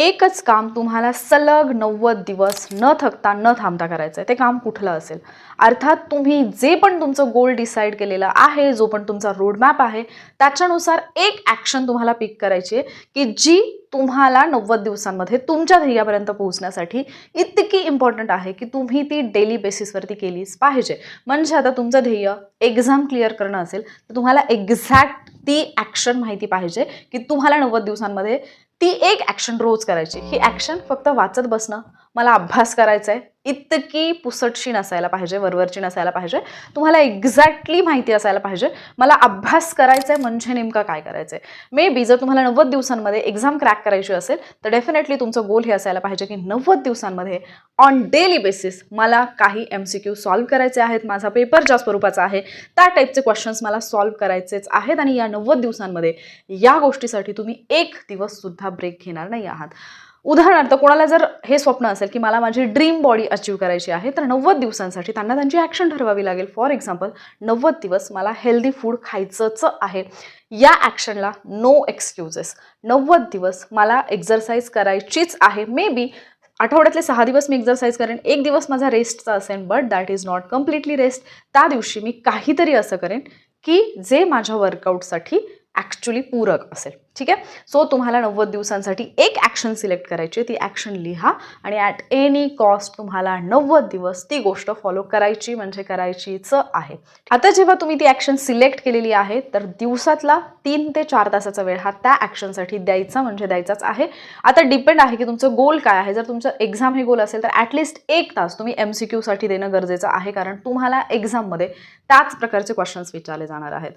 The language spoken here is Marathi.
एकच काम तुम्हाला सलग 90 दिवस न थकता न थांबता करायचं आहे. ते काम कुठलं असेल? अर्थात तुम्ही जे पण तुमचं गोल डिसाईड केलेलं आहे, जो पण तुमचा रोडमॅप आहे, त्याच्यानुसार एक ॲक्शन तुम्हाला पिक करायची आहे की जी तुम्हाला 90 दिवसांमध्ये तुमच्या ध्येयापर्यंत पोहोचण्यासाठी इतकी इम्पॉर्टंट आहे की तुम्ही ती डेली बेसिसवरती केलीच पाहिजे. म्हणजे आता तुमचं ध्येय एक्झाम क्लिअर करणं असेल तर तुम्हाला एक्झॅक्ट ती ॲक्शन माहिती पाहिजे की तुम्हाला 90 दिवसांमध्ये ती एक ॲक्शन रोज करायची. ही ॲक्शन फक्त वाचत बसणं, मला अभ्यास करायचा आहे, इतकी पुसटशी नसायला पाहिजे, वरवरची नसायला पाहिजे. तुम्हाला एक्झॅक्टली माहिती असायला पाहिजे मला अभ्यास करायचा आहे म्हणजे नेमकं काय करायचं आहे. मे बी जर तुम्हाला 90 दिवसांमध्ये एक्झाम क्रॅक करायची असेल तर डेफिनेटली तुमचं गोल हे असायला पाहिजे की 90 दिवसांमध्ये ऑन डेली बेसिस मला काही MCQ सॉल्व्ह करायचे आहेत, माझा पेपर ज्या स्वरूपाचा आहे त्या टाईपचे क्वेश्चन्स मला सॉल्व्ह करायचेच आहेत. आणि या 90 दिवसांमध्ये या गोष्टीसाठी तुम्ही एक दिवस सुद्धा ब्रेक घेणार नाही आहात. उदाहरणार्थ कोणाला जर हे स्वप्न असेल की मला माझी ड्रीम बॉडी अचीव करायची आहे तर 90 दिवसांसाठी त्यांना त्यांची ॲक्शन ठरवावी लागेल. फॉर एक्झाम्पल 90 दिवस मला हेल्दी फूड खायचंच आहे. या ॲक्शनला नो एक्सक्युजेस. 90 दिवस मला एक्झरसाइज करायचीच आहे. मे बी आठवड्यातले 6 दिवस मी एक्झरसाइज करेन, एक दिवस माझा रेस्टचा असेल, but that is not completely rest. त्या दिवशी मी काहीतरी असं करेन की जे माझ्या वर्कआउटसाठी ॲक्च्युली पूरक असेल. ठीक आहे. सो तुम्हाला 90 दिवसांसाठी एक ॲक्शन सिलेक्ट करायची, ती ॲक्शन लिहा आणि ॲट एनी कॉस्ट तुम्हाला 90 दिवस ती गोष्ट फॉलो करायची म्हणजे करायचीच आहे. आता जेव्हा तुम्ही ती ॲक्शन सिलेक्ट केलेली आहे तर दिवसातला 3 ते 4 तासाचा वेळ हा त्या ॲक्शनसाठी द्यायचा म्हणजे द्यायचाच आहे. आता डिपेंड आहे की तुमचं गोल काय आहे. जर तुमचं एक्झाम हे गोल असेल तर ॲटलिस्ट 1 तास तुम्ही MCQ साठी देणं गरजेचं आहे, कारण तुम्हाला एक्झाममध्ये त्याच प्रकारचे क्वेश्चन्स विचारले जाणार आहेत.